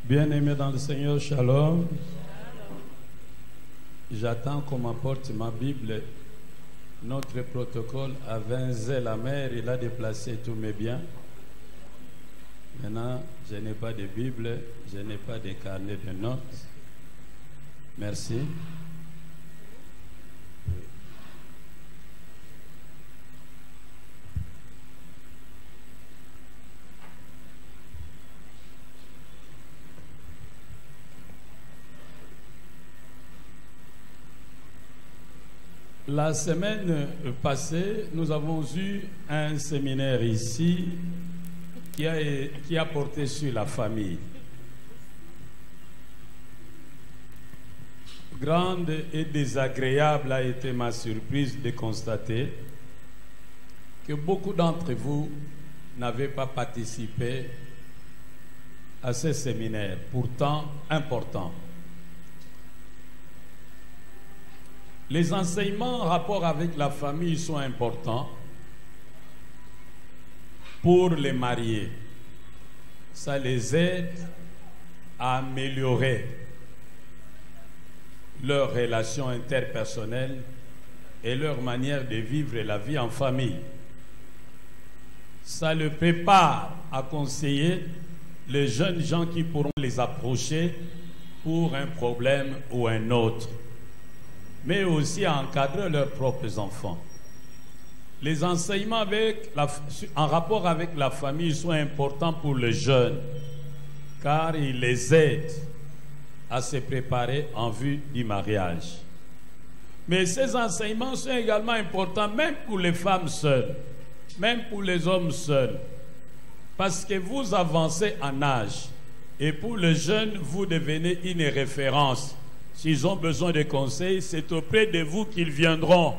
Bien-aimés dans le Seigneur, shalom. J'attends qu'on m'apporte ma Bible. Notre protocole a vinzé la mer, il a déplacé tous mes biens. Maintenant, je n'ai pas de Bible, je n'ai pas de carnet de notes. Merci. La semaine passée, nous avons eu un séminaire ici qui a porté sur la famille. Grande et désagréable a été ma surprise de constater que beaucoup d'entre vous n'avaient pas participé à ce séminaire, pourtant important. Les enseignements en rapport avec la famille sont importants pour les mariés. Ça les aide à améliorer leurs relations interpersonnelles et leur manière de vivre la vie en famille. Ça les prépare à conseiller les jeunes gens qui pourront les approcher pour un problème ou un autre, mais aussi à encadrer leurs propres enfants. Les enseignements en rapport avec la famille sont importants pour les jeunes, car ils les aident à se préparer en vue du mariage. Mais ces enseignements sont également importants même pour les femmes seules, même pour les hommes seuls, parce que vous avancez en âge, et pour les jeunes, vous devenez une référence. S'ils ont besoin de conseils, c'est auprès de vous qu'ils viendront.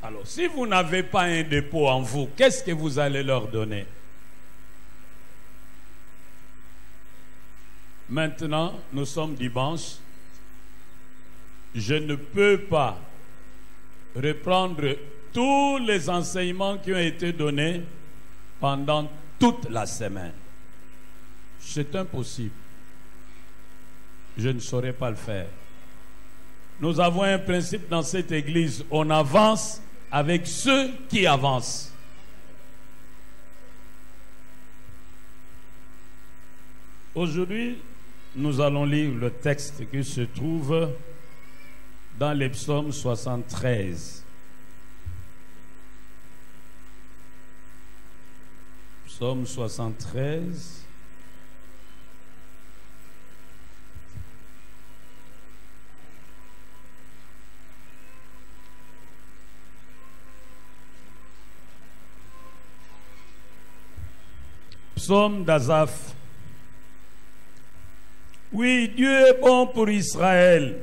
Alors, si vous n'avez pas un dépôt en vous, qu'est-ce que vous allez leur donner? Maintenant, nous sommes dimanche. Je ne peux pas reprendre tous les enseignements qui ont été donnés pendant toute la semaine. C'est impossible. Je ne saurais pas le faire. Nous avons un principe dans cette église. On avance avec ceux qui avancent. Aujourd'hui, nous allons lire le texte qui se trouve dans les psaumes 73. Psaume 73. Psaume d'Asaph. Oui, Dieu est bon pour Israël,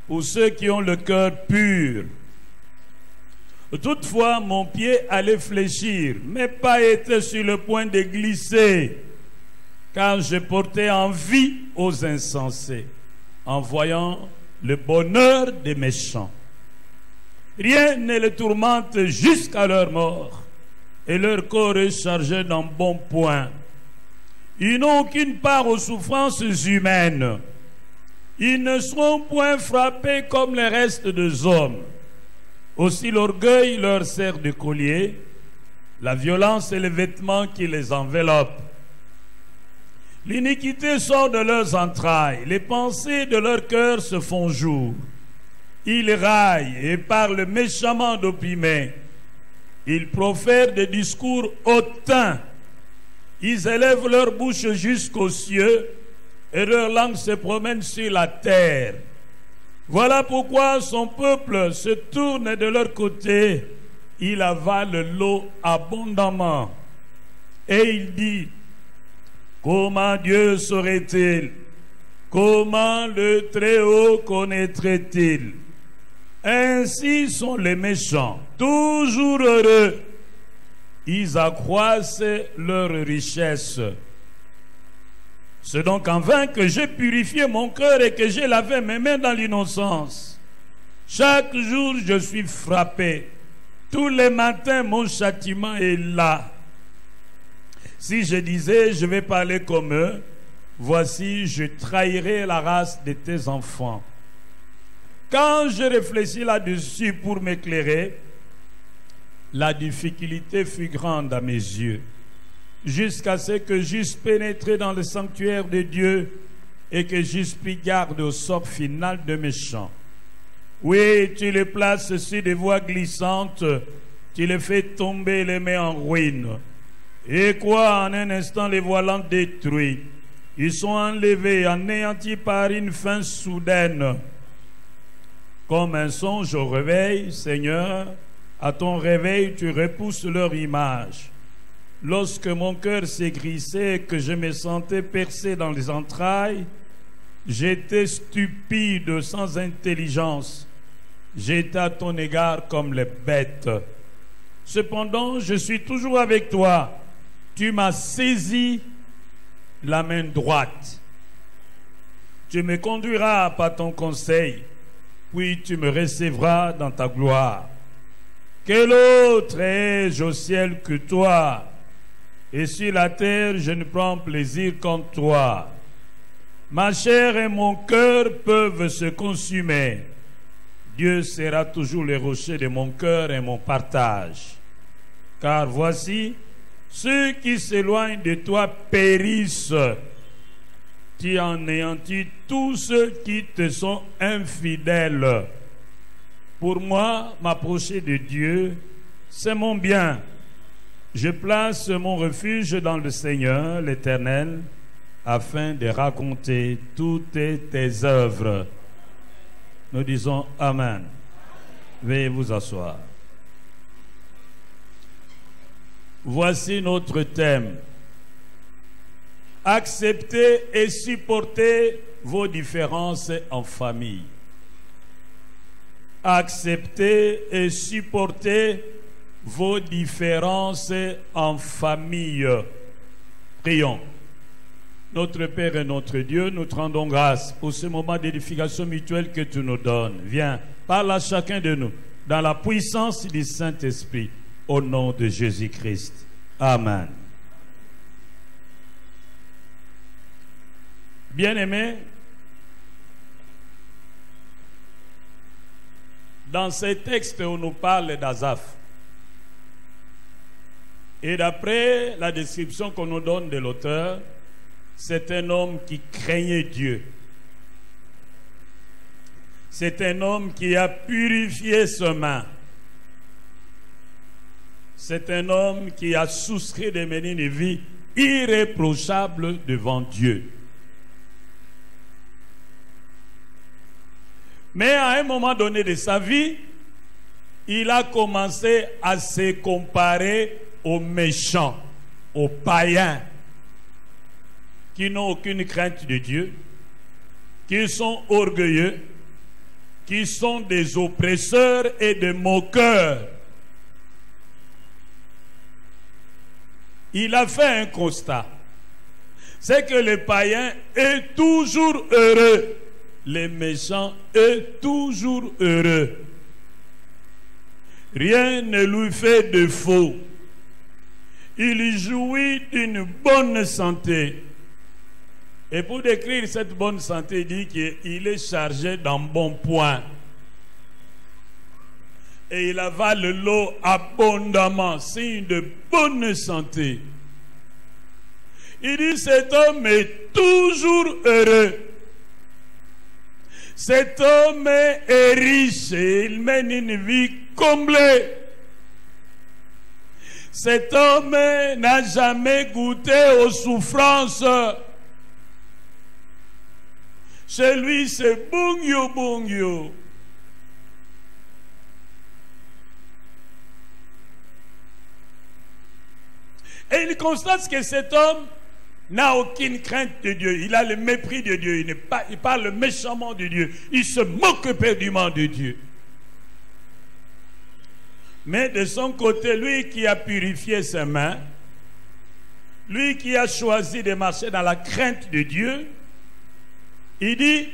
pour ceux qui ont le cœur pur. Toutefois, mon pied allait fléchir, mes pas étaient sur le point de glisser, car je portais envie aux insensés, en voyant le bonheur des méchants. Rien ne les tourmente jusqu'à leur mort, et leur corps est chargé d'embonpoint. Ils n'ont aucune part aux souffrances humaines. Ils ne seront point frappés comme les restes des hommes. Aussi l'orgueil leur sert de collier, la violence est le vêtement qui les enveloppe. L'iniquité sort de leurs entrailles, les pensées de leur cœur se font jour. Ils raillent et parlent méchamment d'opprimés. Ils profèrent des discours hautains. Ils élèvent leur bouche jusqu'aux cieux et leur langue se promène sur la terre. Voilà pourquoi son peuple se tourne de leur côté. Il avale l'eau abondamment. Et il dit, comment Dieu saurait-il? Comment le Très-Haut connaîtrait-il? Ainsi sont les méchants, toujours heureux. Ils accroissent leur richesse. C'est donc en vain que j'ai purifié mon cœur et que j'ai lavé mes mains dans l'innocence. Chaque jour, je suis frappé. Tous les matins, mon châtiment est là. Si je disais, je vais parler comme eux, voici, je trahirais la race de tes enfants. Quand je réfléchis là-dessus pour m'éclairer, la difficulté fut grande à mes yeux, jusqu'à ce que j'eusse pénétré dans le sanctuaire de Dieu et que j'eusse pris garde au sort final de méchants. Oui, tu les places sur des voies glissantes, tu les fais tomber et les mets en ruine. Et quoi, en un instant, les voilà détruits. Ils sont enlevés, anéantis par une fin soudaine. Comme un songe au réveil, Seigneur, à ton réveil, tu repousses leur image. Lorsque mon cœur s'aigrissait et que je me sentais percé dans les entrailles, j'étais stupide, sans intelligence. J'étais à ton égard comme les bêtes. Cependant, je suis toujours avec toi. Tu m'as saisi la main droite. Tu me conduiras par ton conseil, puis tu me recevras dans ta gloire. Quel autre ai-je au ciel que toi? Et sur la terre, je ne prends plaisir qu'en toi. Ma chair et mon cœur peuvent se consumer. Dieu sera toujours le rocher de mon cœur et mon partage. Car voici, ceux qui s'éloignent de toi périssent. Tu anéantis tous ceux qui te sont infidèles. Pour moi, m'approcher de Dieu, c'est mon bien. Je place mon refuge dans le Seigneur, l'Éternel, afin de raconter toutes tes œuvres. Nous disons Amen. Veuillez vous asseoir. Voici notre thème. Acceptez et supportez vos différences en famille. Acceptez et supportez vos différences en famille. Prions. Notre Père et notre Dieu, nous te rendons grâce pour ce moment d'édification mutuelle que tu nous donnes. Viens, parle à chacun de nous, dans la puissance du Saint-Esprit, au nom de Jésus-Christ. Amen. Bien-aimés, dans ces textes où nous parle d'Asaph, et d'après la description qu'on nous donne de l'auteur, c'est un homme qui craignait Dieu. C'est un homme qui a purifié ses mains. C'est un homme qui a souscrit de mener une vie irréprochable devant Dieu. Mais à un moment donné de sa vie, il a commencé à se comparer aux méchants, aux païens, qui n'ont aucune crainte de Dieu, qui sont orgueilleux, qui sont des oppresseurs et des moqueurs. Il a fait un constat, c'est que le païen est toujours heureux, les méchants est toujours heureux. Rien ne lui fait défaut. Il jouit d'une bonne santé. Et pour décrire cette bonne santé, il dit qu'il est chargé d'embonpoint. Et il avale l'eau abondamment, signe de bonne santé. Il dit cet homme est toujours heureux. Cet homme est riche et il mène une vie comblée. Cet homme n'a jamais goûté aux souffrances. Chez lui, c'est bungyo bungyo. Et il constate que cet homme n'a aucune crainte de Dieu. Il a le mépris de Dieu. Il parle méchamment de Dieu. Il se moque éperdument de Dieu. Mais de son côté, lui qui a purifié ses mains, lui qui a choisi de marcher dans la crainte de Dieu, il dit,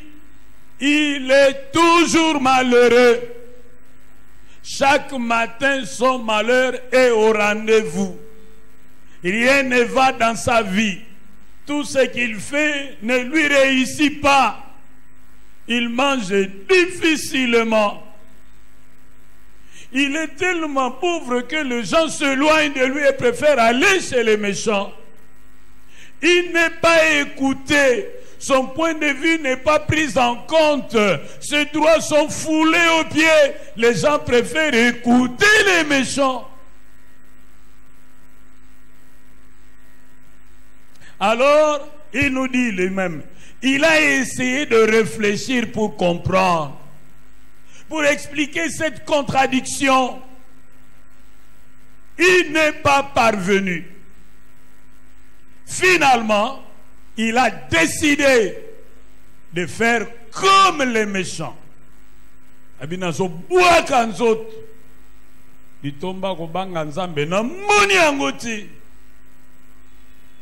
il est toujours malheureux. Chaque matin, son malheur est au rendez-vous. Rien ne va dans sa vie. Tout ce qu'il fait ne lui réussit pas. Il mange difficilement. Il est tellement pauvre que les gens s'éloignent de lui et préfèrent aller chez les méchants. Il n'est pas écouté. Son point de vue n'est pas pris en compte. Ses droits sont foulés aux pieds. Les gens préfèrent écouter les méchants. Alors, il nous dit lui-même, il a essayé de réfléchir pour comprendre, pour expliquer cette contradiction. Il n'est pas parvenu. Finalement, il a décidé de faire comme les méchants.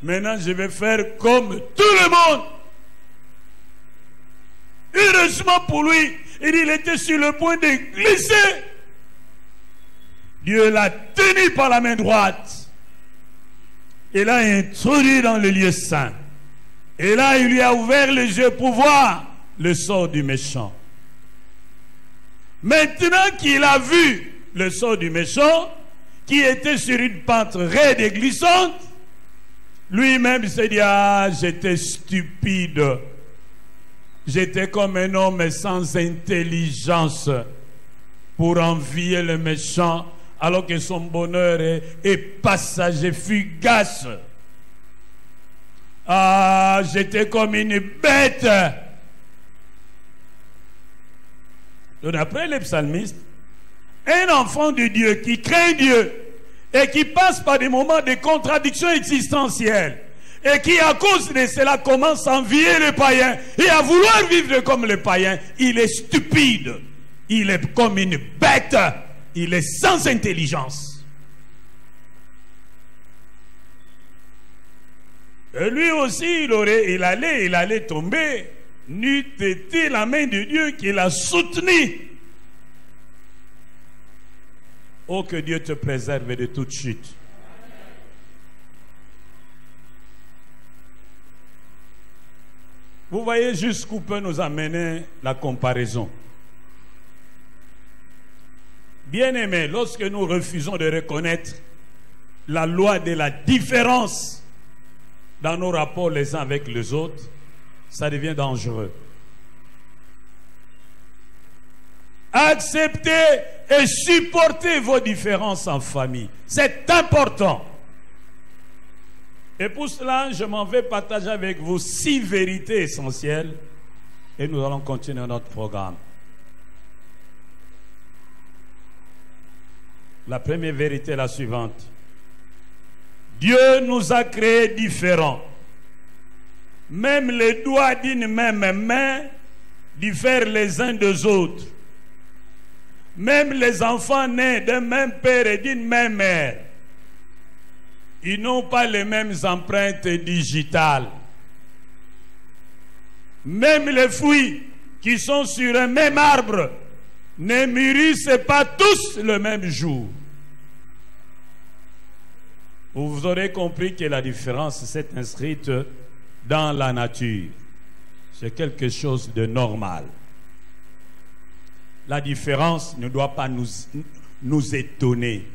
Maintenant, je vais faire comme tout le monde. Heureusement pour lui, il était sur le point de glisser. Dieu l'a tenu par la main droite. Il l'a introduit dans le lieu saint. Et là, il lui a ouvert les yeux pour voir le sort du méchant. Maintenant qu'il a vu le sort du méchant, qui était sur une pente raide et glissante, lui-même s'est dit, ah, j'étais stupide. J'étais comme un homme sans intelligence pour envier le méchant alors que son bonheur est passager, fugace. Ah, j'étais comme une bête. Donc après les psalmistes, un enfant de Dieu qui craint Dieu et qui passe par des moments de contradiction existentielle et qui à cause de cela commence à envier les païens et à vouloir vivre comme les païens, il est stupide, il est comme une bête, il est sans intelligence. Et lui aussi, il allait tomber, n'eût été la main de Dieu qui l'a soutenu. Oh, que Dieu te préserve de toute chute. Vous voyez jusqu'où peut nous amener la comparaison. Bien-aimés, lorsque nous refusons de reconnaître la loi de la différence dans nos rapports les uns avec les autres, ça devient dangereux. Acceptez et supportez vos différences en famille. C'est important. Et pour cela, je m'en vais partager avec vous 6 vérités essentielles et nous allons continuer notre programme. La première vérité est la suivante. Dieu nous a créés différents. Même les doigts d'une même main diffèrent les uns des autres. Même les enfants nés d'un même père et d'une même mère, ils n'ont pas les mêmes empreintes digitales. Même les fruits qui sont sur un même arbre ne mûrissent pas tous le même jour. Vous aurez compris que la différence s'est inscrite dans la nature. C'est quelque chose de normal. La différence ne doit pas nous étonner.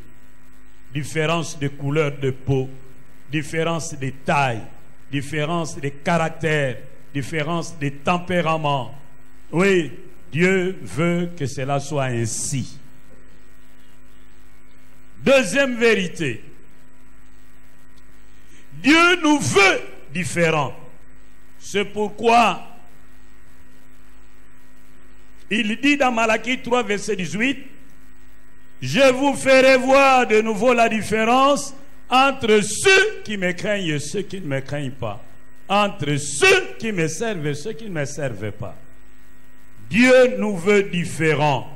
Différence de couleur de peau, différence de taille, différence de caractère, différence de tempérament. Oui, Dieu veut que cela soit ainsi. Deuxième vérité. Dieu nous veut différents. C'est pourquoi il dit dans Malachie 3, verset 18, « Je vous ferai voir de nouveau la différence entre ceux qui me craignent et ceux qui ne me craignent pas. Entre ceux qui me servent et ceux qui ne me servent pas. » Dieu nous veut différents.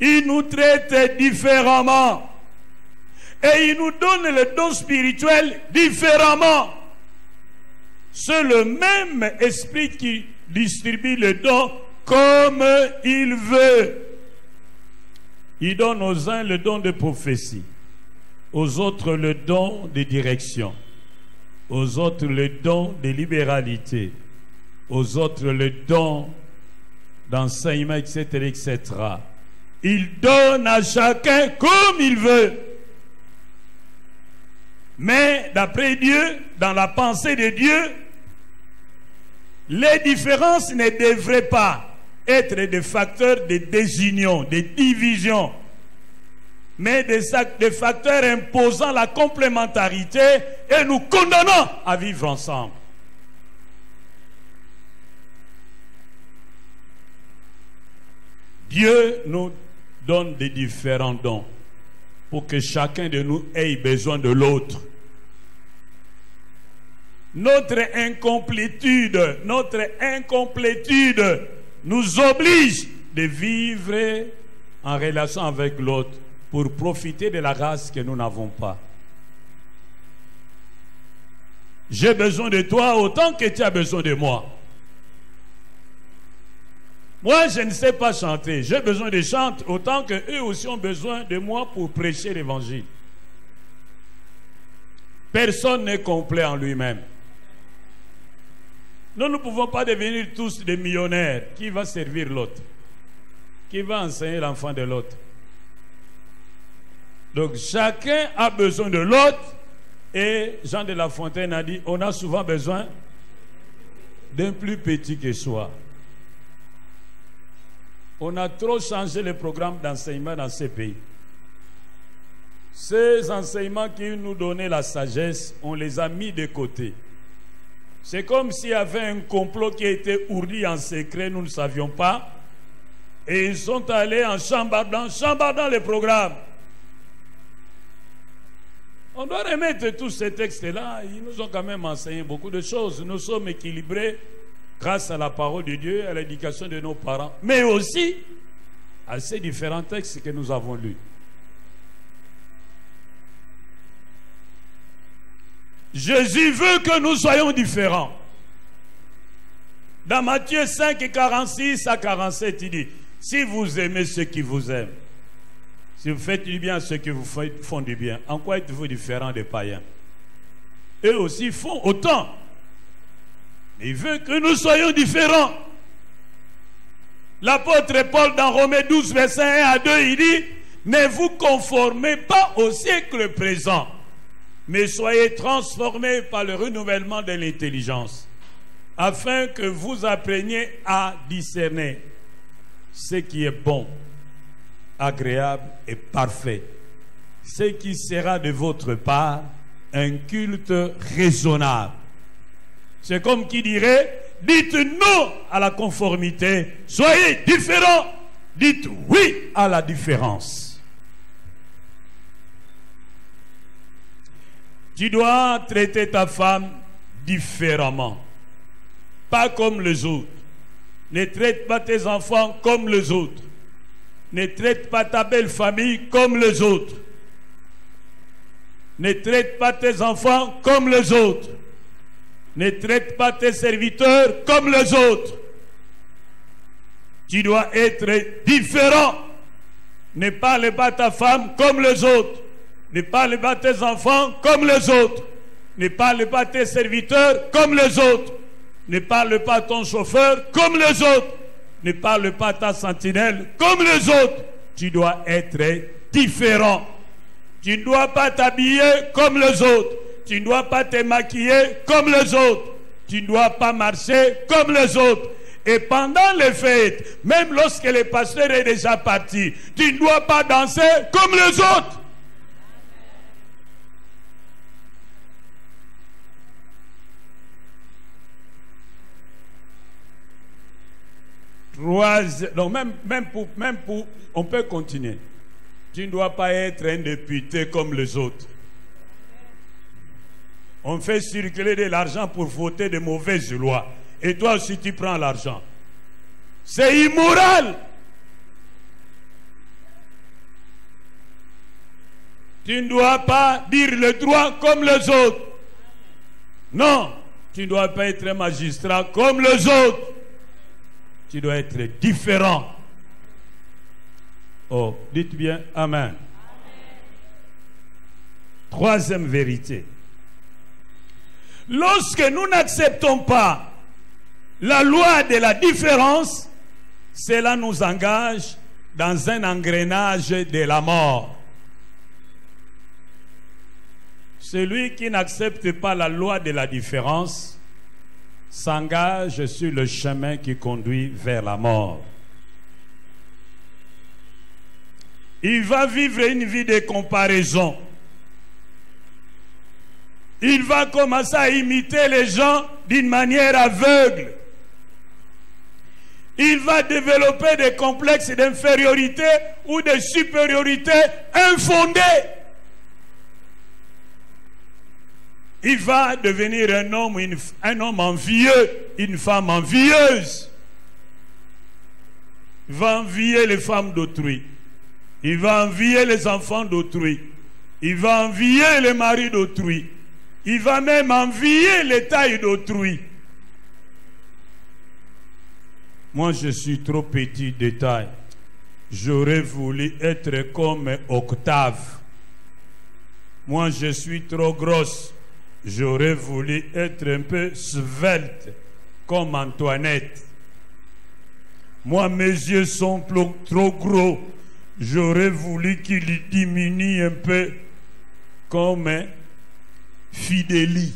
Il nous traite différemment. Et il nous donne le don spirituel différemment. C'est le même esprit qui distribue le don comme il veut. Il donne aux uns le don de prophétie, aux autres le don de direction, aux autres le don de libéralité, aux autres le don d'enseignement, etc., etc. Il donne à chacun comme il veut. Mais d'après Dieu, dans la pensée de Dieu, les différences ne devraient pas être des facteurs de désunion, de division, mais des facteurs imposant la complémentarité et nous condamnant à vivre ensemble. Dieu nous donne des différents dons pour que chacun de nous ait besoin de l'autre. Notre incomplétude nous oblige de vivre en relation avec l'autre pour profiter de la grâce que nous n'avons pas. J'ai besoin de toi autant que tu as besoin de moi. Moi, je ne sais pas chanter. J'ai besoin de chanter autant qu'eux aussi ont besoin de moi pour prêcher l'évangile. Personne n'est complet en lui-même. Nous ne pouvons pas devenir tous des millionnaires. Qui va servir l'autre? Qui va enseigner l'enfant de l'autre? Donc chacun a besoin de l'autre. Et Jean de La Fontaine a dit, on a souvent besoin d'un plus petit que soi. On a trop changé les programmes d'enseignement dans ces pays. Ces enseignements qui nous donnaient la sagesse, on les a mis de côté. C'est comme s'il y avait un complot qui a été ourdi en secret, nous ne savions pas. Et ils sont allés en chambardant les programmes. On doit remettre tous ces textes-là. Ils nous ont quand même enseigné beaucoup de choses. Nous sommes équilibrés grâce à la parole de Dieu, à l'éducation de nos parents, mais aussi à ces différents textes que nous avons lus. Jésus veut que nous soyons différents. Dans Matthieu 5, 46 à 47, il dit, si vous aimez ceux qui vous aiment, si vous faites du bien à ceux qui vous font du bien, en quoi êtes-vous différents des païens? Eux aussi font autant. Mais il veut que nous soyons différents. L'apôtre Paul dans Romains 12, verset 1 à 2, il dit, ne vous conformez pas au siècle présent, mais soyez transformés par le renouvellement de l'intelligence, afin que vous appreniez à discerner ce qui est bon, agréable et parfait, ce qui sera de votre part un culte raisonnable. C'est comme qui dirait, dites non à la conformité, soyez différents, dites oui à la différence. Tu dois traiter ta femme différemment, pas comme les autres. Ne traite pas tes enfants comme les autres. Ne traite pas ta belle famille comme les autres. Ne traite pas tes enfants comme les autres. Ne traite pas tes serviteurs comme les autres. Tu dois être différent. Ne parle pas ta femme comme les autres. Ne parle pas tes enfants comme les autres. Ne parle pas tes serviteurs comme les autres. Ne parle pas ton chauffeur comme les autres. Ne parle pas ta sentinelle comme les autres. Tu dois être différent. Tu ne dois pas t'habiller comme les autres. Tu ne dois pas te maquiller comme les autres. Tu ne dois pas marcher comme les autres. Et pendant les fêtes, même lorsque le pasteur est déjà parti, tu ne dois pas danser comme les autres. Donc même pour, on peut continuer. Tu ne dois pas être un député comme les autres. On fait circuler de l'argent pour voter de mauvaises lois. Et toi aussi tu prends l'argent. C'est immoral. Tu ne dois pas dire le droit comme les autres. Non, tu ne dois pas être un magistrat comme les autres. Tu dois être différent. Oh, dites bien Amen. Troisième vérité. Lorsque nous n'acceptons pas la loi de la différence, cela nous engage dans un engrenage de la mort. Celui qui n'accepte pas la loi de la différence s'engage sur le chemin qui conduit vers la mort. Il va vivre une vie de comparaison. Il va commencer à imiter les gens d'une manière aveugle. Il va développer des complexes d'infériorité ou de supériorité infondés. Il va devenir un homme envieux, une femme envieuse. Il va envier les femmes d'autrui. Il va envier les enfants d'autrui. Il va envier les maris d'autrui. Il va même envier les tailles d'autrui. Moi, je suis trop petit de taille. J'aurais voulu être comme Octave. Moi, je suis trop grosse. J'aurais voulu être un peu svelte comme Antoinette. Moi, mes yeux sont trop gros. J'aurais voulu qu'ils diminuent un peu comme Fidélie.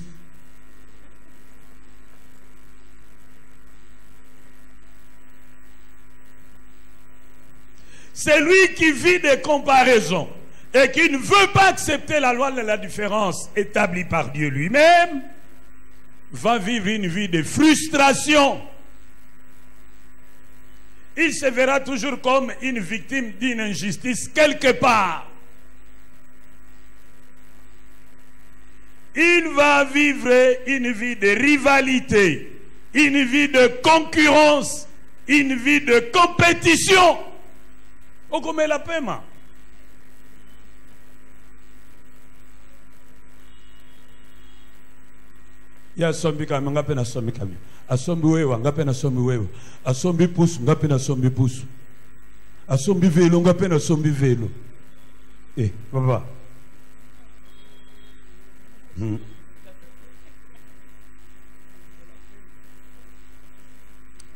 C'est lui qui vit des comparaisons et qui ne veut pas accepter la loi de la différence établie par Dieu lui-même, va vivre une vie de frustration. Il se verra toujours comme une victime d'une injustice quelque part. Il va vivre une vie de rivalité, une vie de concurrence, une vie de compétition. O comme la pema. Ya sombi kami ngape na sombi kami. Asombi wewa ngape na sombi wewa. Asombi pusu ngape na sombi pusu. Asombi velo ngape na sombi velo. Papa.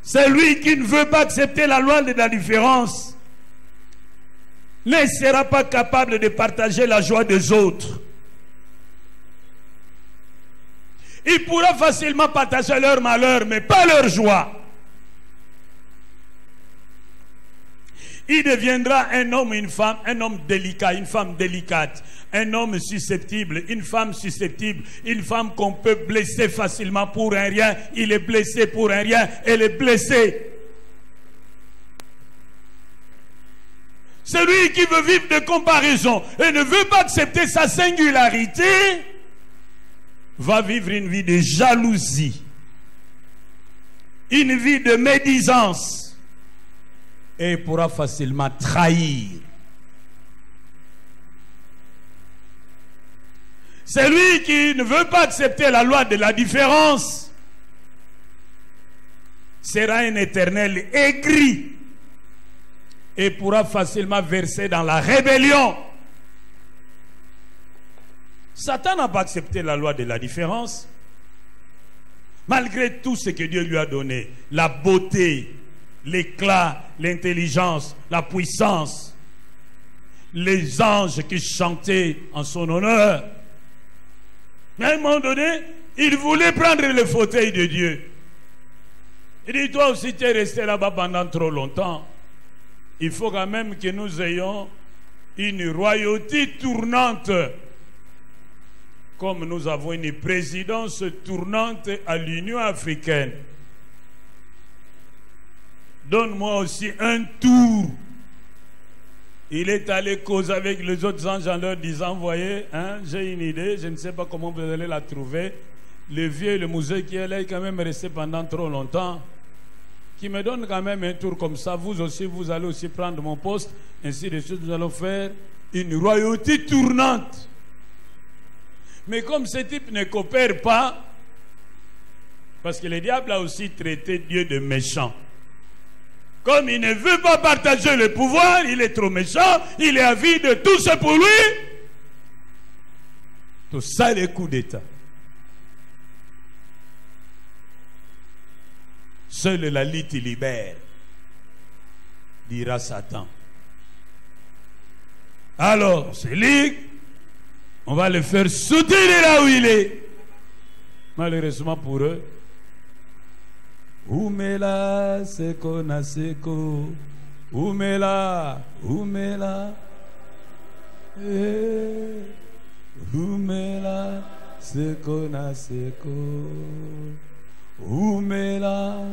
Celui qui ne veut pas accepter la loi de la différence ne sera pas capable de partager la joie des autres. Il pourra facilement partager leur malheur, mais pas leur joie. Il deviendra un homme, une femme, un homme délicat, une femme délicate, un homme susceptible, une femme susceptible, une femme qu'on peut blesser facilement pour un rien. Il est blessé pour un rien, elle est blessée. Celui qui veut vivre de comparaison et ne veut pas accepter sa singularité va vivre une vie de jalousie, une vie de médisance et pourra facilement trahir. Celui qui ne veut pas accepter la loi de la différence sera un éternel aigri et pourra facilement verser dans la rébellion. Satan n'a pas accepté la loi de la différence. Malgré tout ce que Dieu lui a donné, la beauté, l'éclat, l'intelligence, la puissance, les anges qui chantaient en son honneur. Mais à un moment donné, il voulait prendre le fauteuil de Dieu. Il dit, toi aussi tu es resté là-bas pendant trop longtemps. Il faut quand même que nous ayons une royauté tournante. Comme nous avons une présidence tournante à l'Union africaine. Donne-moi aussi un tour. Il est allé causer avec les autres anges en leur disant, voyez, hein, j'ai une idée, je ne sais pas comment vous allez la trouver. Le vieux, le musée qui est là est quand même resté pendant trop longtemps. Qui me donne quand même un tour comme ça. Vous aussi, vous allez aussi prendre mon poste. Ainsi de suite, nous allons faire une royauté tournante. Mais comme ce type ne coopère pas, parce que le diable a aussi traité Dieu de méchant. Comme il ne veut pas partager le pouvoir, il est trop méchant, il est avide de tout ce pour lui. Tout ça, les coups d'État. Seule la lutte libère, dira Satan. Alors, c'est lui, on va le faire sauter de là où il est. Malheureusement pour eux, Oumela, seko na seko, Oumela, Oumela, Oumela, seko na seko, Oumela,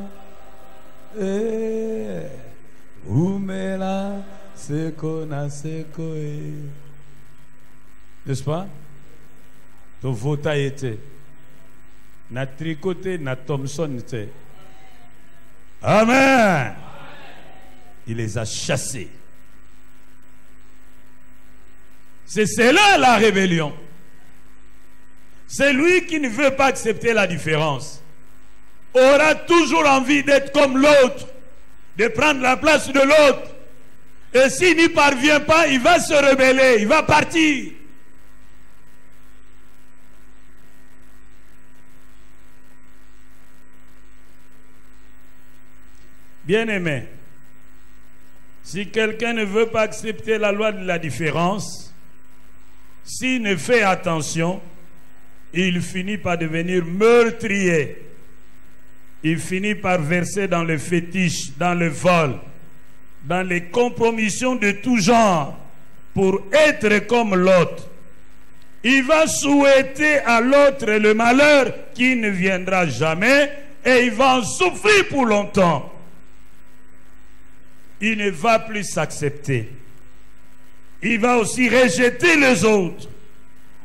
Oumela, seko na seko. N'est-ce pas? Ton vote a été. Na tricoté, na Thompson était. Amen. Il les a chassés. C'est cela la rébellion. C'est lui qui ne veut pas accepter la différence. Aura toujours envie d'être comme l'autre, de prendre la place de l'autre. Et s'il n'y parvient pas, il va se rebeller, il va partir. Bien-aimé, si quelqu'un ne veut pas accepter la loi de la différence, s'il ne fait attention, il finit par devenir meurtrier. Il finit par verser dans le fétiche, dans le vol, dans les compromissions de tout genre pour être comme l'autre. Il va souhaiter à l'autre le malheur qui ne viendra jamais et il va en souffrir pour longtemps. Il ne va plus s'accepter. Il va aussi rejeter les autres.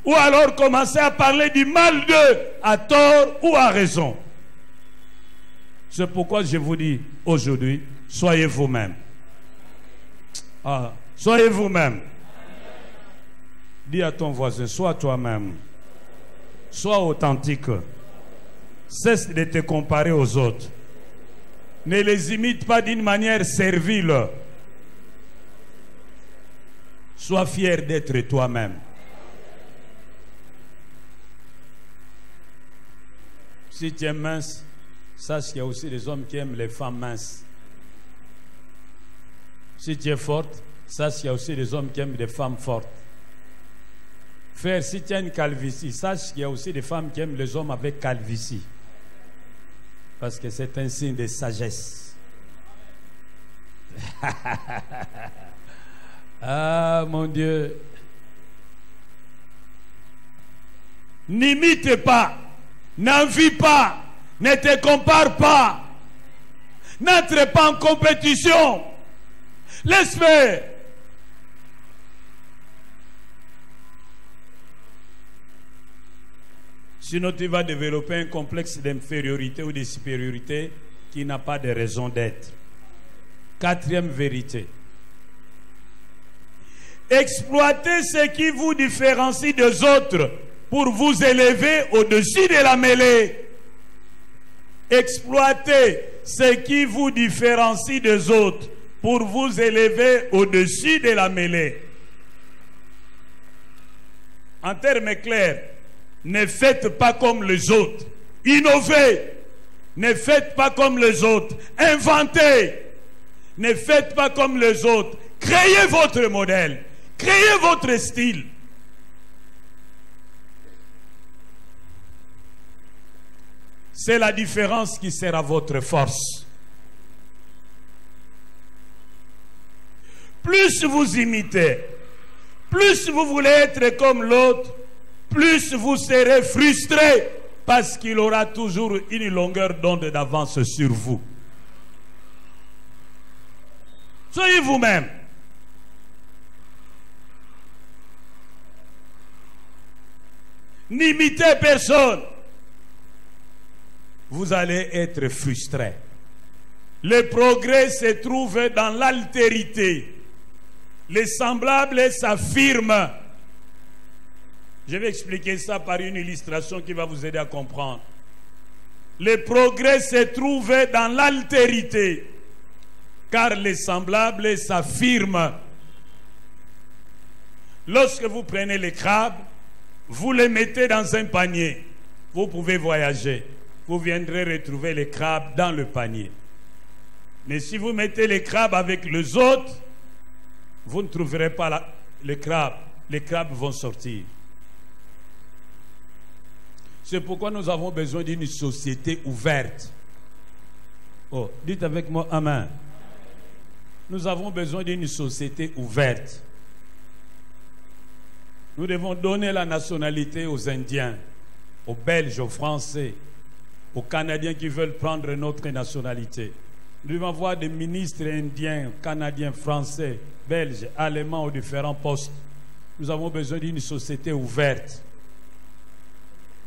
Ou alors commencer à parler du mal d'eux, à tort ou à raison. C'est pourquoi je vous dis aujourd'hui, soyez vous-même. Soyez vous-même. Dis à ton voisin, sois toi-même. Sois authentique. Cesse de te comparer aux autres. Ne les imite pas d'une manière servile. Sois fier d'être toi-même. Si tu es mince, sache qu'il y a aussi des hommes qui aiment les femmes minces. Si tu es forte, sache qu'il y a aussi des hommes qui aiment des femmes fortes. Frère, si tu as une calvitie, sache qu'il y a aussi des femmes qui aiment les hommes avec calvitie. Parce que c'est un signe de sagesse. Ah, mon Dieu. N'imite pas, n'envie pas, ne te compare pas, n'entre pas en compétition. Laisse faire. Sinon, tu vas développer un complexe d'infériorité ou de supériorité qui n'a pas de raison d'être. Quatrième vérité. Exploitez ce qui vous différencie des autres pour vous élever au-dessus de la mêlée. Exploitez ce qui vous différencie des autres pour vous élever au-dessus de la mêlée. En termes clairs, ne faites pas comme les autres. Innovez. Ne faites pas comme les autres. Inventez. Ne faites pas comme les autres. Créez votre modèle. Créez votre style. C'est la différence qui sera votre force. Plus vous imitez, plus vous voulez être comme l'autre, plus vous serez frustré parce qu'il aura toujours une longueur d'onde d'avance sur vous. Soyez vous-même. N'imitez personne. Vous allez être frustré. Le progrès se trouve dans l'altérité. Les semblables s'affirment. Je vais expliquer ça par une illustration qui va vous aider à comprendre. Le progrès se trouve dans l'altérité, car les semblables s'affirment. Lorsque vous prenez les crabes, vous les mettez dans un panier. Vous pouvez voyager. Vous viendrez retrouver les crabes dans le panier. Mais si vous mettez les crabes avec les autres, vous ne trouverez pas les crabes. Les crabes vont sortir. C'est pourquoi nous avons besoin d'une société ouverte. Oh, dites avec moi, Amen. Nous avons besoin d'une société ouverte. Nous devons donner la nationalité aux Indiens, aux Belges, aux Français, aux Canadiens qui veulent prendre notre nationalité. Nous devons avoir des ministres indiens, canadiens, français, belges, allemands aux différents postes. Nous avons besoin d'une société ouverte.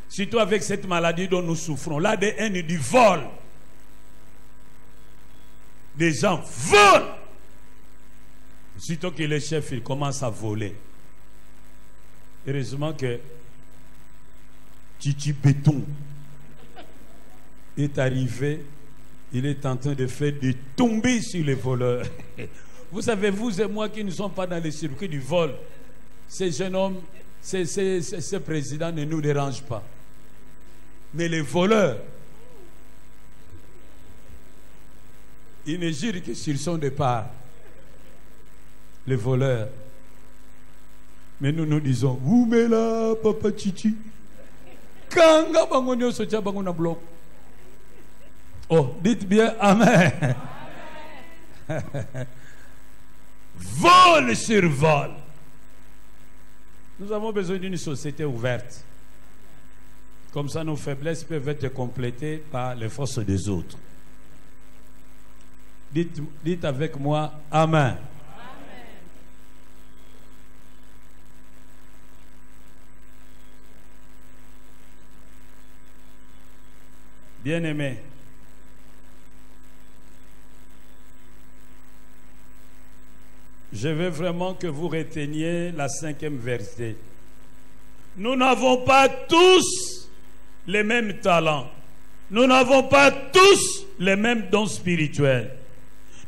Surtout avec cette maladie dont nous souffrons, l'ADN du vol. Des gens volent. Surtout que les chefs, ils commencent à voler. Heureusement que Titi Béton est arrivé. Il est en train de faire des tombées sur les voleurs. Vous savez, vous et moi qui ne sommes pas dans les circuits du vol, ces jeunes hommes, ces présidents ne nous dérangent pas. Mais les voleurs, ils ne jurent que sur son départ. Les voleurs. Mais nous nous disons, où mais là, papa Titi? Kanga bangonio sotia bangona bloc. Oh, dites bien Amen. Vol sur vol. Nous avons besoin d'une société ouverte. Comme ça, nos faiblesses peuvent être complétées par les forces des autres. Dites avec moi Amen. Bien-aimés, je veux vraiment que vous reteniez la 5e vérité. Nous n'avons pas tous les mêmes talents. Nous n'avons pas tous les mêmes dons spirituels.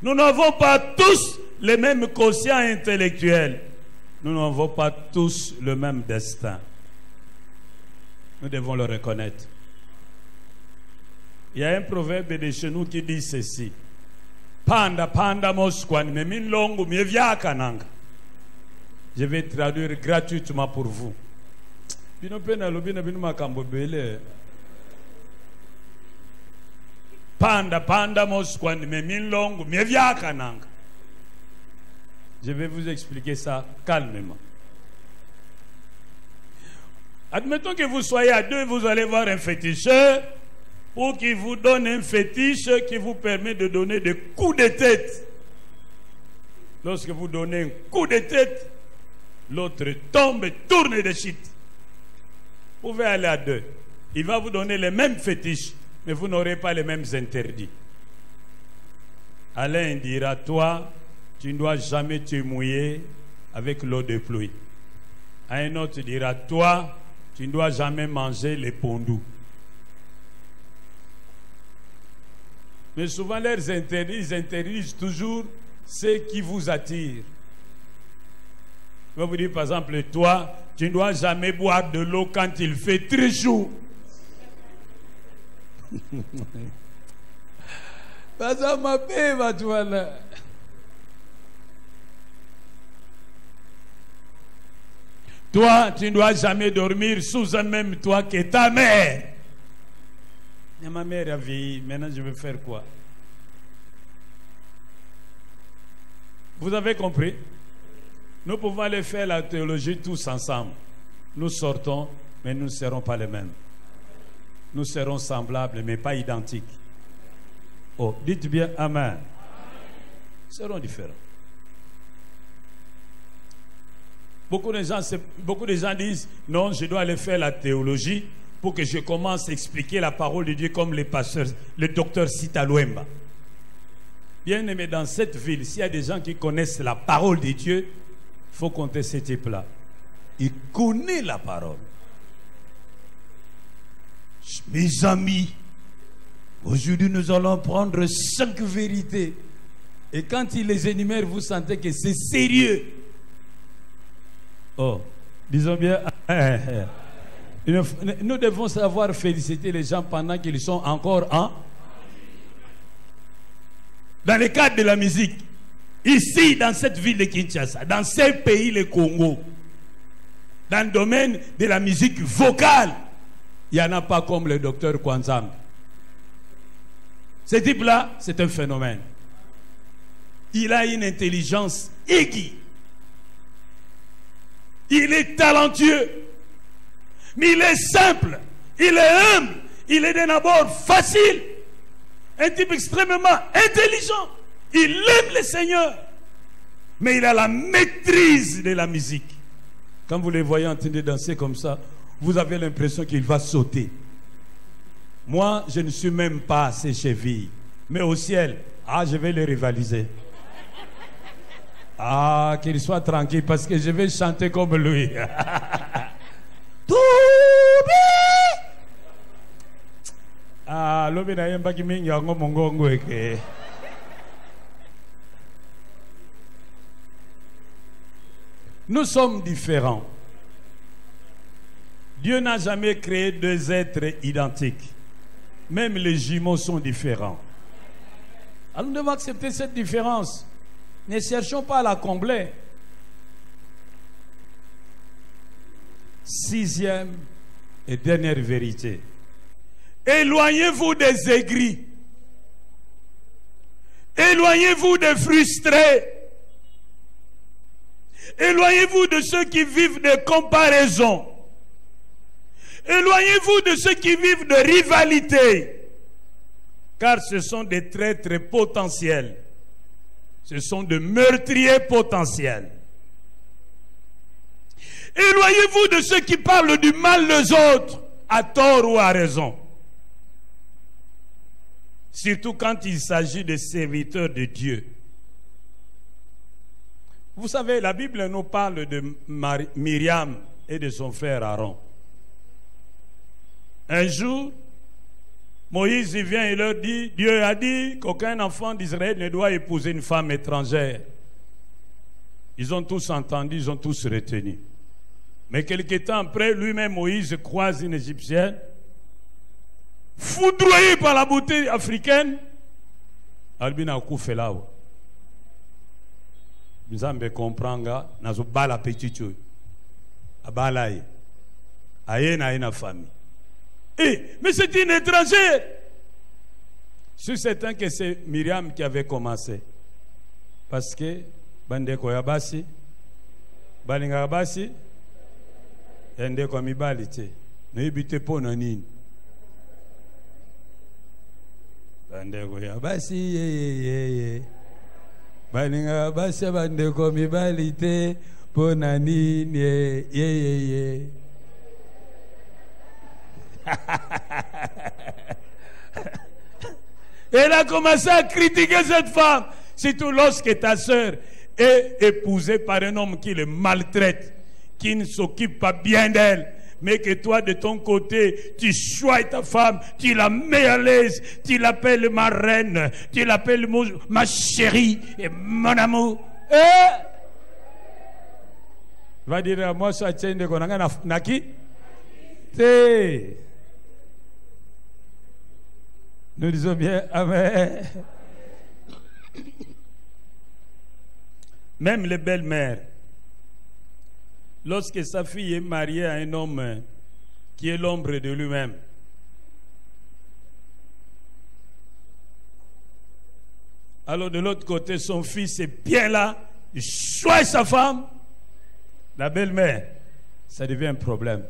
Nous n'avons pas tous les mêmes quotients intellectuels. Nous n'avons pas tous le même destin. Nous devons le reconnaître. Il y a un proverbe de chez nous qui dit ceci. Panda, panda, moskwan, me min longu, me viakananga. Je vais traduire gratuitement pour vous. Panda, panda, moskwan, me min longu, me viakananga. Je vais vous expliquer ça calmement. Admettons que vous soyez à deux, vous allez voir un féticheur pour qu'il vous donne un fétiche qui vous permet de donner des coups de tête. Lorsque vous donnez un coup de tête, l'autre tombe et tourne de chute. Vous pouvez aller à deux. Il va vous donner les mêmes fétiches, mais vous n'aurez pas les mêmes interdits. Alain dira, toi, tu ne dois jamais te mouiller avec l'eau de pluie. Un autre dira, toi, tu ne dois jamais manger les pondous. Mais souvent, leurs interdits, ils interdisent toujours ce qui vous attire. Je vais vous dire, par exemple, toi, tu ne dois jamais boire de l'eau quand il fait très chaud. Ça m'a payé, toi, là. Toi, tu ne dois jamais dormir sous un même toit que ta mère. Ma mère a vieilli, maintenant je vais faire quoi? Vous avez compris? Nous pouvons aller faire la théologie tous ensemble. Nous sortons, mais nous ne serons pas les mêmes. Nous serons semblables, mais pas identiques. Oh, dites bien Amen. Nous serons différents. Beaucoup de gens disent, non, je dois aller faire la théologie pour que je commence à expliquer la parole de Dieu comme les pasteurs, le docteur Sita Luemba. Bien aimé, dans cette ville, s'il y a des gens qui connaissent la parole de Dieu, il faut compter ce type-là. Il connaît la parole. Mes amis, aujourd'hui nous allons prendre 5 vérités. Et quand il les énumère, vous sentez que c'est sérieux. Oh, disons bien. Nous devons savoir féliciter les gens pendant qu'ils sont encore dans le cadre de la musique. Ici, dans cette ville de Kinshasa, dans ces pays, le Congo, dans le domaine de la musique vocale, il n'y en a pas comme le docteur Kwanzam. Ce type-là, c'est un phénomène. Il a une intelligence aiguë. Il est talentueux. Mais il est simple. Il est humble. Il est d'un abord facile. Un type extrêmement intelligent. Il aime le Seigneur. Mais il a la maîtrise de la musique. Quand vous les voyez en train de danser comme ça, vous avez l'impression qu'il va sauter. Moi, je ne suis même pas à ses chevilles. Mais au ciel, je vais le rivaliser. Qu'il soit tranquille parce que je vais chanter comme lui. Nous sommes différents. Dieu n'a jamais créé deux êtres identiques. Même les jumeaux sont différents. Alors nous devons accepter cette différence. Ne cherchons pas à la combler. 6e et dernière vérité. Éloignez-vous des aigris. Éloignez-vous des frustrés. Éloignez-vous de ceux qui vivent de comparaison. Éloignez-vous de ceux qui vivent de rivalité. Car ce sont des traîtres potentiels. Ce sont des meurtriers potentiels. Éloignez-vous de ceux qui parlent du mal des autres, à tort ou à raison. Surtout quand il s'agit de serviteurs de Dieu. Vous savez, la Bible nous parle de Myriam et de son frère Aaron. Un jour, Moïse vient et leur dit, Dieu a dit qu'aucun enfant d'Israël ne doit épouser une femme étrangère. Ils ont tous entendu, ils ont tous retenu. Mais quelque temps après, lui-même Moïse croise une Égyptienne, foudroyé par la beauté africaine. Albina Koufé là. Nous avons compris que nous avons la petite chose. Abalaï. Aïe na une famille. Mais c'est une étrangère. C'est certain que c'est Myriam qui avait commencé. Parce que Bande Koyabasi, Balingabasi, Ende Komibalite, ne habite pas Nanine. Bande Koyabasi, Balingabasi, Bande Komibalite, Ponanine, Elle a commencé à critiquer cette femme, surtout lorsque ta soeur est épousée par un homme qui le maltraite, qui ne s'occupe pas bien d'elle, mais que toi de ton côté, tu choisis ta femme, tu la mets à l'aise, tu l'appelles ma reine, tu l'appelles ma chérie et mon amour. Va dire à moi, ça tient de konanga naki. Nous disons bien Amen. Même les belles-mères, lorsque sa fille est mariée à un homme qui est l'ombre de lui-même, alors de l'autre côté, son fils est bien là, il choisit sa femme, la belle-mère, ça devient un problème.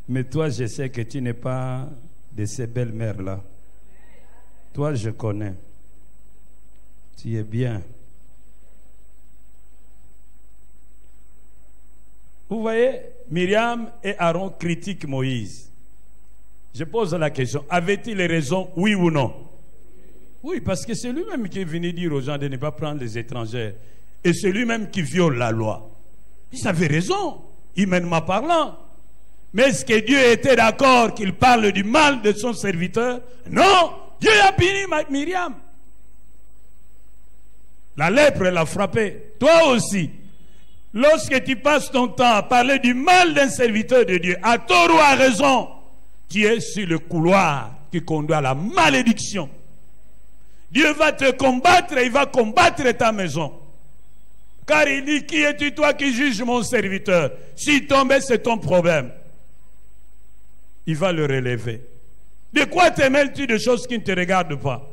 Mais toi, je sais que tu n'es pas de ces belles-mères-là. Toi, je connais. Tu es bien. Vous voyez, Myriam et Aaron critiquent Moïse. Je pose la question, avait-il raison, oui ou non? Oui, parce que c'est lui-même qui est venu dire aux gens de ne pas prendre les étrangères. Et c'est lui-même qui viole la loi. Il avait raison, humainement parlant. Mais est-ce que Dieu était d'accord qu'il parle du mal de son serviteur? Non, Dieu a puni Myriam. La lèpre l'a frappé. Toi aussi, lorsque tu passes ton temps à parler du mal d'un serviteur de Dieu, à tort ou à raison, tu es sur le couloir qui conduit à la malédiction. Dieu va te combattre et il va combattre ta maison. Car il dit, qui es-tu toi qui juges mon serviteur? S'il tombe, c'est ton problème. Il va le relever. De quoi te mêles-tu de choses qui ne te regardent pas?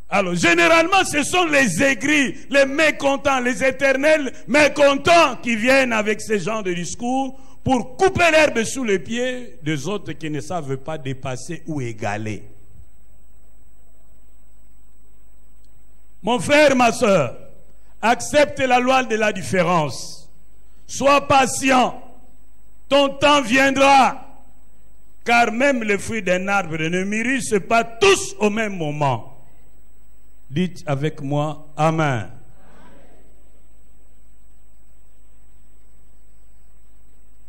Alors, généralement, ce sont les aigris, les mécontents, les éternels mécontents qui viennent avec ce genre de discours pour couper l'herbe sous les pieds des autres qui ne savent pas dépasser ou égaler. Mon frère, ma soeur, accepte la loi de la différence. Sois patient. Ton temps viendra. Car même les fruits d'un arbre ne mûrissent pas tous au même moment. Dites avec moi, Amen.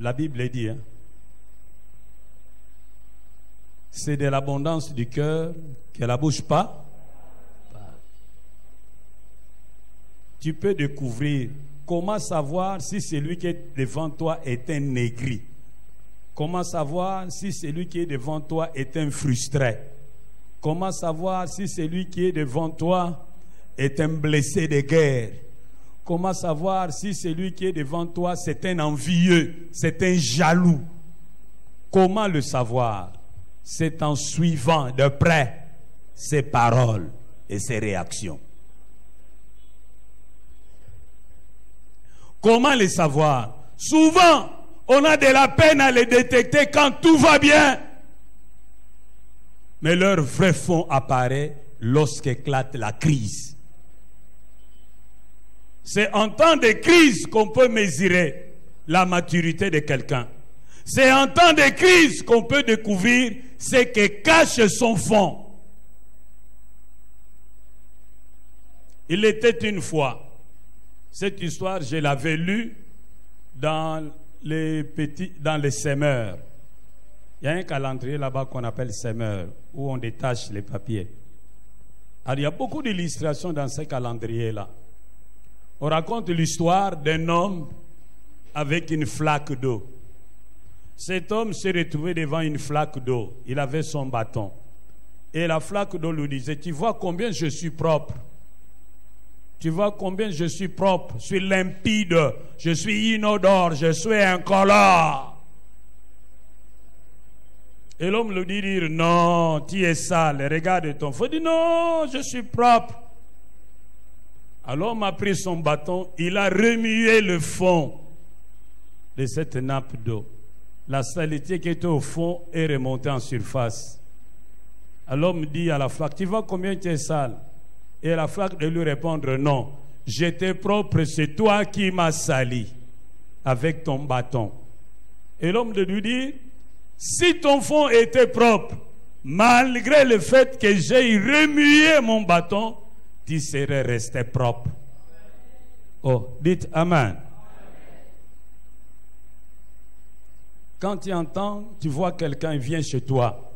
La Bible dit, hein, c'est de l'abondance du cœur que la bouche parle. Tu peux découvrir comment savoir si celui qui est devant toi est un aigri. Comment savoir si celui qui est devant toi est un frustré. Comment savoir si celui qui est devant toi est un blessé de guerre? Comment savoir si celui qui est devant toi c'est un envieux, c'est un jaloux? Comment le savoir? C'est en suivant de près ses paroles et ses réactions. Comment les savoir? Souvent, on a de la peine à les détecter quand tout va bien. Mais leur vrai fond apparaît lorsqu'éclate la crise. C'est en temps de crise qu'on peut mesurer la maturité de quelqu'un. C'est en temps de crise qu'on peut découvrir ce que cache son fond. Il était une fois. Cette histoire, je l'avais lue dans les semeurs. Il y a un calendrier là-bas qu'on appelle semeur, où on détache les papiers. Alors, il y a beaucoup d'illustrations dans ce calendrier-là. On raconte l'histoire d'un homme avec une flaque d'eau. Cet homme s'est retrouvé devant une flaque d'eau. Il avait son bâton. Et la flaque d'eau lui disait, tu vois combien je suis propre? Tu vois combien je suis propre, je suis limpide, je suis inodore, je suis incolore. Et l'homme lui dit, non, tu es sale, regarde ton feu. Il dit, non, je suis propre. Alors l'homme a pris son bâton, il a remué le fond de cette nappe d'eau. La saleté qui était au fond est remontée en surface. Alors l'homme dit à la flaque, tu vois combien tu es sale? Et la flaque de lui répondre, non, j'étais propre, c'est toi qui m'as sali avec ton bâton. Et l'homme de lui dit, si ton fond était propre, malgré le fait que j'ai remué mon bâton, tu serais resté propre. Oh, dites Amen. Quand tu entends, tu vois quelqu'un vient chez toi,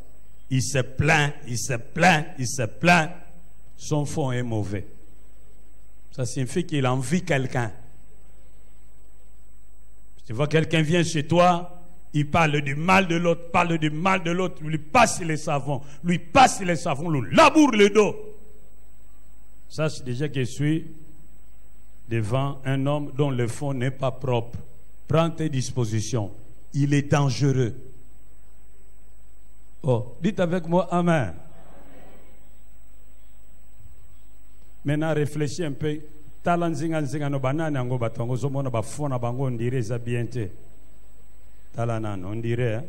il se plaint, il se plaint, il se plaint. Son fond est mauvais. Ça signifie qu'il envie quelqu'un. Tu vois quelqu'un vient chez toi, il parle du mal de l'autre, parle du mal de l'autre, lui passe les savons, lui laboure le dos. Sache déjà que je suis devant un homme dont le fond n'est pas propre. Prends tes dispositions. Il est dangereux. Oh, dites avec moi Amen. Maintenant, réfléchis un peu. Talanzinga no banane ango batongo zomona bafona bango on dirait ça bien te. Talanan on dirait.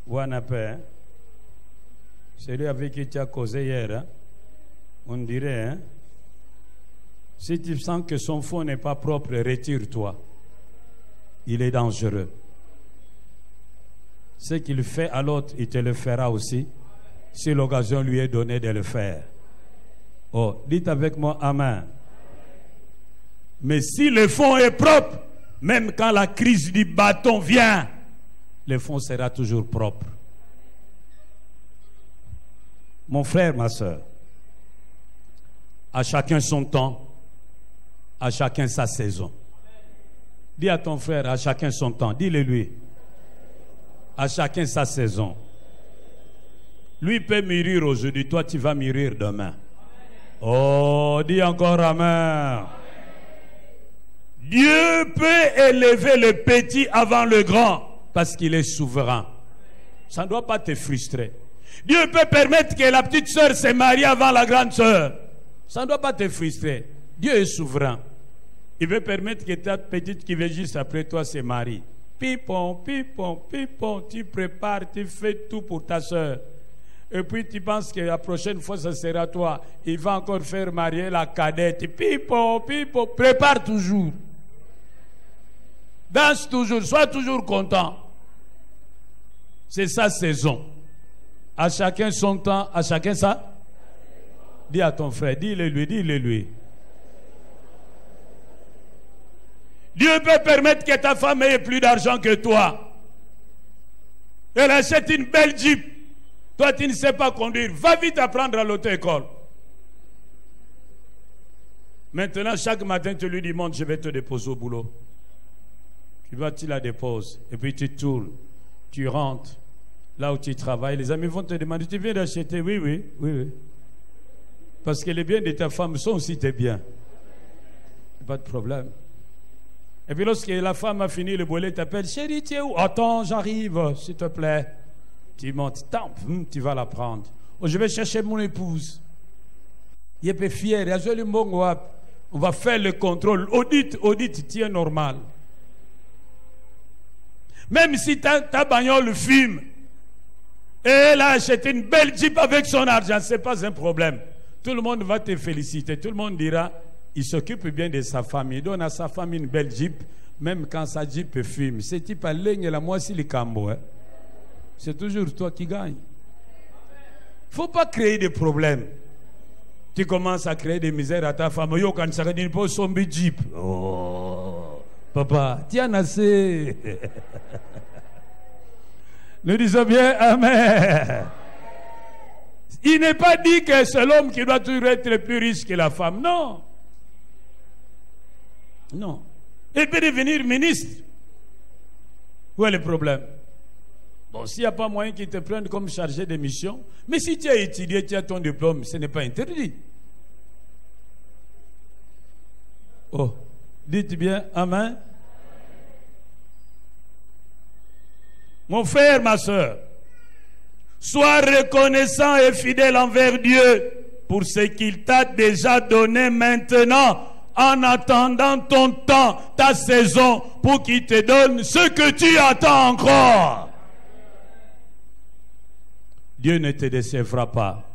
Wana pe. Celui avec qui tu as causé hier, on dirait. Hein? Si tu sens que son fond n'est pas propre, retire-toi. Il est dangereux. Ce qu'il fait à l'autre, il te le fera aussi, si l'occasion lui est donnée de le faire. Oh, dites avec moi Amen. Mais si le fond est propre, même quand la crise du bâton vient, le fond sera toujours propre. Mon frère, ma soeur, À chacun son temps, à chacun sa saison. Dis à ton frère, à chacun son temps. Dis-le lui. À chacun sa saison. Lui peut mûrir aujourd'hui, toi tu vas mûrir demain. Oh, dis encore amen. Dieu peut élever le petit avant le grand parce qu'il est souverain. Ça ne doit pas te frustrer. Dieu peut permettre que la petite sœur se marie avant la grande sœur. Ça ne doit pas te frustrer. Dieu est souverain. Il veut permettre que ta petite qui vient juste après toi se marie. Pipon, pipon, pipon, tu prépares, tu fais tout pour ta sœur. Et puis tu penses que la prochaine fois, ça sera toi. Il va encore faire marier la cadette. Pipon, pipon, prépare toujours. Danse toujours, sois toujours content. C'est sa saison. À chacun son temps, à chacun ça. Dis à ton frère, dis-le lui, dis-le lui. Dieu peut permettre que ta femme ait plus d'argent que toi. Elle achète une belle Jeep. Toi, tu ne sais pas conduire. Va vite apprendre à l'auto-école. Maintenant, chaque matin, tu lui dis, monte, je vais te déposer au boulot. Tu vas, tu la déposes. Et puis tu tournes. Tu rentres. Là où tu travailles, les amis vont te demander, tu viens d'acheter? Oui, oui, oui, oui. Parce que les biens de ta femme sont aussi tes biens. Pas de problème. Et puis lorsque la femme a fini le boulot, t'appelle, chérie, tu es où? Attends, j'arrive, s'il te plaît. Tu montes, tu vas la prendre. Oh, je vais chercher mon épouse. Il est fier, on va faire le contrôle. Audit, tu es normal. Même si ta bagnole fume, et elle a acheté une belle Jeep avec son argent, ce n'est pas un problème. Tout le monde va te féliciter. Tout le monde dira, il s'occupe bien de sa femme. Il donne à sa femme une belle Jeep, même quand sa Jeep fume. C'est type à ligne la moitié le cambo. C'est toujours toi qui gagne. Il ne faut pas créer des problèmes. Tu commences à créer des misères à ta femme. Yo, quand ça ne pas son Jeep. Oh, papa, tu en as assez. Nous disons bien Amen. Il n'est pas dit que c'est l'homme qui doit toujours être le plus riche que la femme. Non. Non. Il peut devenir ministre. Où est le problème? Bon, s'il n'y a pas moyen qu'ils te prennent comme chargé de mission, mais si tu as étudié, tu as ton diplôme, ce n'est pas interdit. Oh, dites bien Amen. Mon frère, ma soeur, sois reconnaissant et fidèle envers Dieu pour ce qu'il t'a déjà donné maintenant, en attendant ton temps, ta saison, pour qu'il te donne ce que tu attends encore. Dieu ne te décevra pas.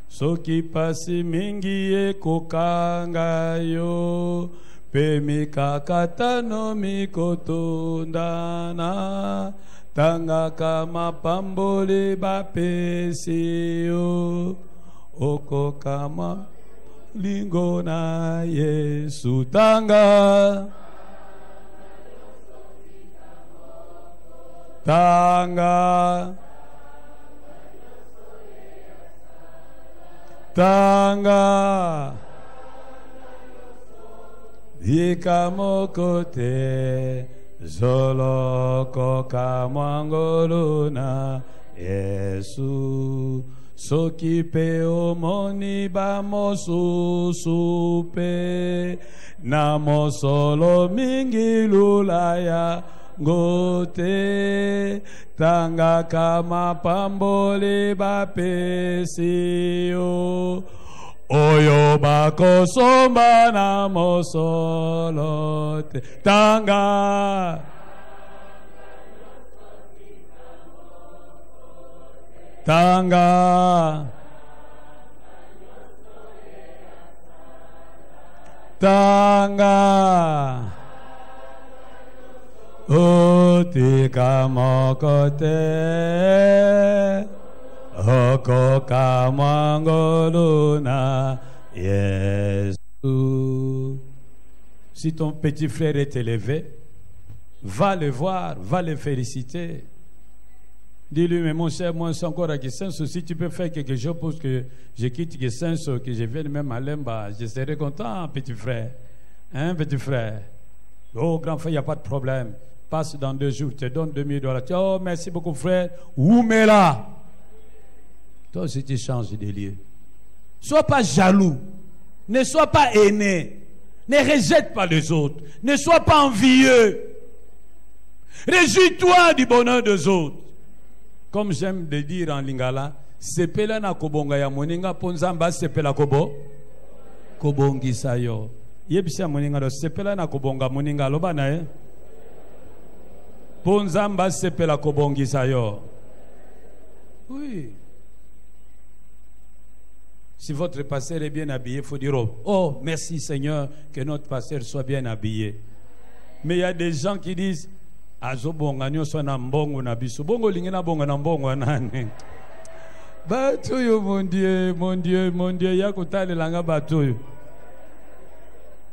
Soki pasi mingi e kokanga yo, pe mikakatano mikotondana, tanga kama pambole bapesi yo, oko kama lingona Yesu tanga. Tanga. Tanga Vikamokote Zoloko Kamangoluna Yesu Sokipe omoni bamosu supe Namo solo mingi lulaya Gote tanga kama pambole bapesi yo oyo bako somba na mosolote tanga tanga tanga Otika mokote Okoka mangoluna Yesu. Si ton petit frère est élevé, va le voir, va le féliciter. Dis-lui, mais mon cher, moi, c'est encore à Gisenso. Si tu peux faire quelque chose pour que je quitte Gisenso, que je vienne même à Lemba, je serai content, petit frère. Hein, petit frère? Oh, grand frère, il n'y a pas de problème. Passe dans 2 jours, je te donne $2000. Oh, merci beaucoup, frère. Oumela. Toi aussi, tu changes de lieu. Sois pas jaloux. Ne sois pas aîné. Ne rejette pas les autres. Ne sois pas envieux. Réjouis-toi du bonheur des autres. Comme j'aime de dire en lingala, sepela na kobonga ya moninga ponzamba sepela kobo kobongi sayo. Yebisa moninga do sepela na kobonga moninga loba na ponzamba sepela kobongi sayo. Oui. Si votre pasteur est bien habillé, il faut dire oh, merci Seigneur que notre pasteur soit bien habillé. Mais il y a des gens qui disent azobonga nyoso na mbongo na biso. Bongo lingena bonga na mbongo nani? Batoyo mon Dieu, mon Dieu, mon Dieu, yakutale langa batoyo.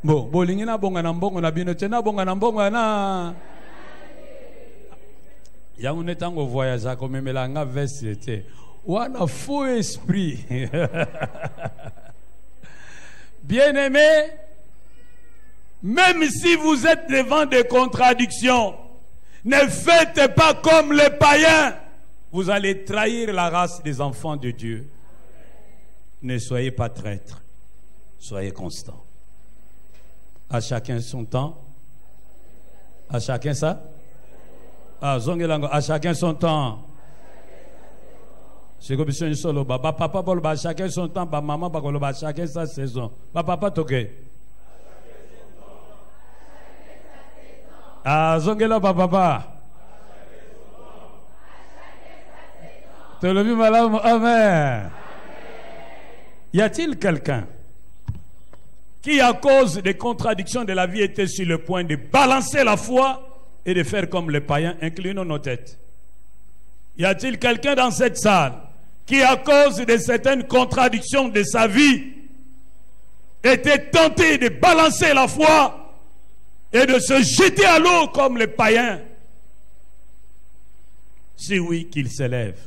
Bon, bolingena bonga na mbongo na bino tena bonga na mbongo na. Ya unetango voyage comme melanga veste. Wana faux esprit. Bien-aimés, même si vous êtes devant des contradictions, ne faites pas comme les païens. Vous allez trahir la race des enfants de Dieu. Ne soyez pas traîtres. Soyez constants. À chacun son temps. À chacun ça. À chacun son temps. C'est comme si on solo. Papa bolba chacun son temps. Maman bolba chacun sa saison. Papa toque. Ah, zongela papa. Te le vu madame. Amen. Y a-t-il quelqu'un qui, à cause des contradictions de la vie, était sur le point de balancer la foi et de faire comme les païens? Inclinons nos têtes. Y a-t-il quelqu'un dans cette salle qui, à cause de certaines contradictions de sa vie, était tenté de balancer la foi et de se jeter à l'eau comme les païens? Si oui, qu'il s'élève.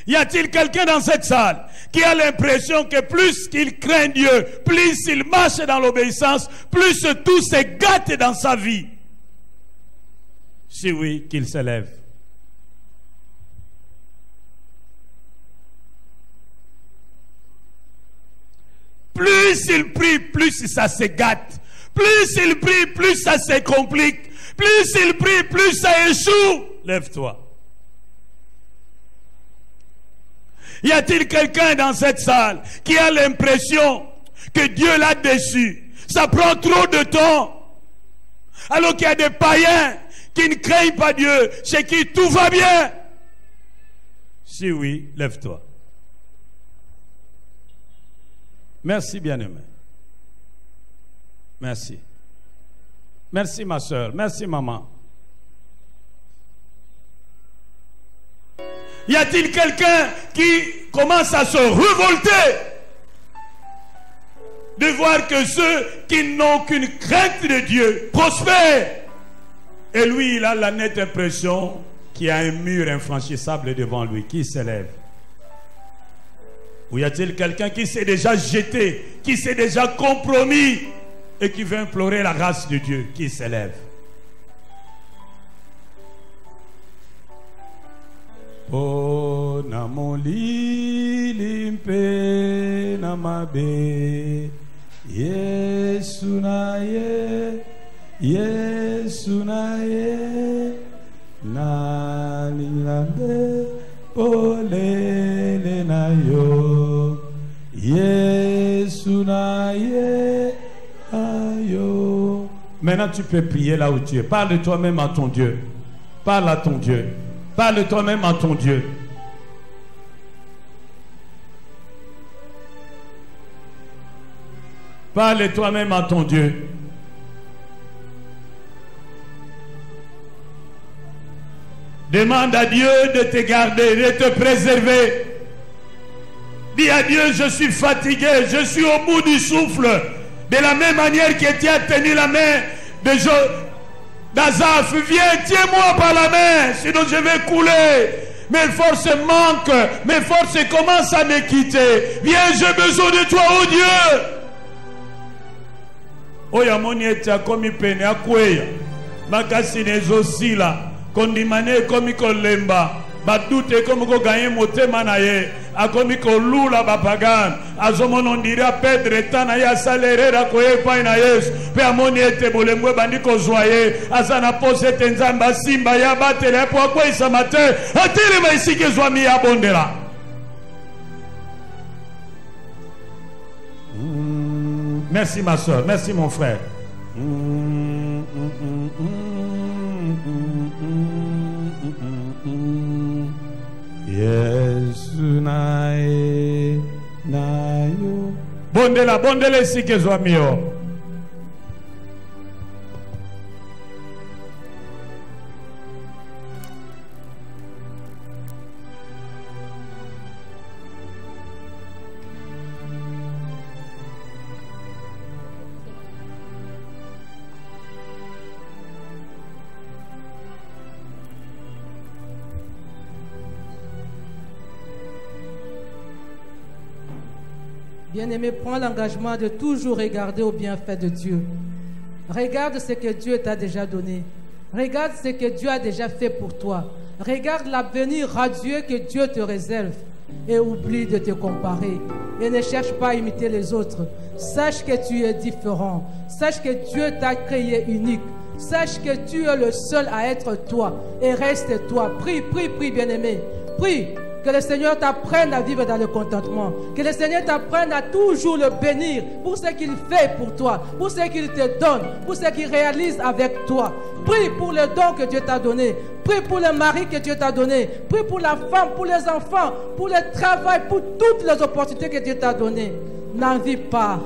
Y a-t-il quelqu'un dans cette salle qui a l'impression que plus qu'il craint Dieu, plus il marche dans l'obéissance, plus tout se gâte dans sa vie? Si oui, qu'il s'élève. Plus il prie, plus ça se gâte. Plus il prie, plus ça se complique. Plus il prie, plus ça échoue. Lève-toi. Y a-t-il quelqu'un dans cette salle qui a l'impression que Dieu l'a déçu? Ça prend trop de temps. Alors qu'il y a des païens qui ne craignent pas Dieu, chez qui tout va bien. Si oui, lève-toi. Merci, bien-aimé. Merci. Merci, ma soeur. Merci, maman. Y a-t-il quelqu'un qui commence à se révolter de voir que ceux qui n'ont qu'une crainte de Dieu prospèrent? Et lui, il a la nette impression qu'il y a un mur infranchissable devant lui qui s'élève. Ou y a-t-il quelqu'un qui s'est déjà jeté, qui s'est déjà compromis et qui veut implorer la grâce de Dieu qui s'élève? Oh, namoli limpe namabe, Yesu naye, Yesu naye, nalilande polele nayo, Yesu naye ayo. Maintenant tu peux prier là où tu es. Parle de toi-même à ton Dieu. Parle à ton Dieu. Parle toi-même à ton Dieu. Parle toi-même à ton Dieu. Demande à Dieu de te garder, de te préserver. Dis à Dieu, je suis fatigué, je suis au bout du souffle. De la même manière que tu as tenu la main D'Azaph, viens, tiens-moi par la main, sinon je vais couler. Mes forces manquent, mes forces commencent à me quitter. Viens, j'ai besoin de toi, oh Dieu. Oya moni etia komi pene akweya. Makasi nezosila. Kondimane komi kolemba. Badute komi ko ganye motema na ye. Akomi ko lula bapagan. Azomono ndira pedre tana ya salerera koye pai na Yesu. Pe amoni ete bolemwe bandi ko zwaye. Azana pose tenzamba simba ya batele po akwe isamate. Atire maisike zwami ya bondera. Merci ma soeur, merci mon frère. Yesu nae nayo. Bondela sike zwamio. Bien-aimé, prends l'engagement de toujours regarder au bienfait de Dieu. Regarde ce que Dieu t'a déjà donné. Regarde ce que Dieu a déjà fait pour toi. Regarde l'avenir radieux que Dieu te réserve. Et oublie de te comparer. Et ne cherche pas à imiter les autres. Sache que tu es différent. Sache que Dieu t'a créé unique. Sache que tu es le seul à être toi. Et reste toi. Prie, prie, prie, bien-aimé. Prie. Que le Seigneur t'apprenne à vivre dans le contentement. Que le Seigneur t'apprenne à toujours le bénir pour ce qu'il fait pour toi, pour ce qu'il te donne, pour ce qu'il réalise avec toi. Prie pour le don que Dieu t'a donné. Prie pour le mari que Dieu t'a donné. Prie pour la femme, pour les enfants, pour le travail, pour toutes les opportunités que Dieu t'a données. N'envie pas.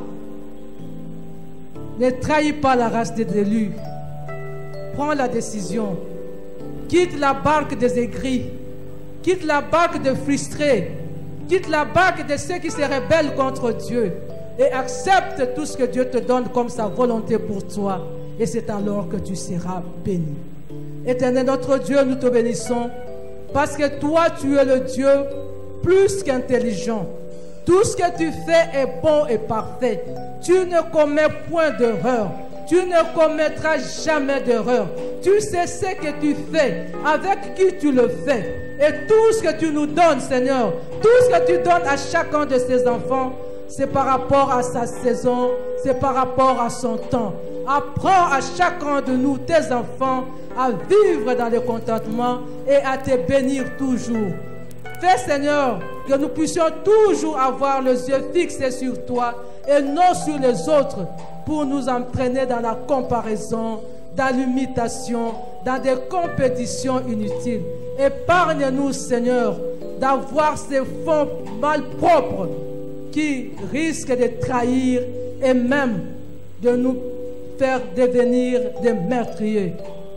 Ne trahis pas la race des élus. Prends la décision. Quitte la barque des aigris. Quitte la barque de frustrés. Quitte la barque de ceux qui se rebellent contre Dieu. Et accepte tout ce que Dieu te donne comme sa volonté pour toi. Et c'est alors que tu seras béni. Éternel notre Dieu, nous te bénissons. Parce que toi, tu es le Dieu plus qu'intelligent. Tout ce que tu fais est bon et parfait. Tu ne commets point d'erreur. Tu ne commettras jamais d'erreur. Tu sais ce que tu fais, avec qui tu le fais. Et tout ce que tu nous donnes, Seigneur, tout ce que tu donnes à chacun de ces enfants, c'est par rapport à sa saison, c'est par rapport à son temps. Apprends à chacun de nous, tes enfants, à vivre dans le contentement et à te bénir toujours. Fais, Seigneur, que nous puissions toujours avoir les yeux fixés sur toi et non sur les autres pour nous entraîner dans la comparaison, dans l'imitation, dans des compétitions inutiles. Épargne-nous, Seigneur, d'avoir ces fonds malpropres qui risquent de trahir et même de nous faire devenir des meurtriers.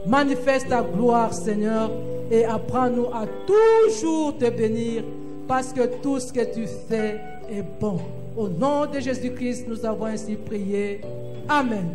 Manifeste ta gloire, Seigneur, et apprends-nous à toujours te bénir parce que tout ce que tu fais est bon. Au nom de Jésus-Christ, nous avons ainsi prié. Amen.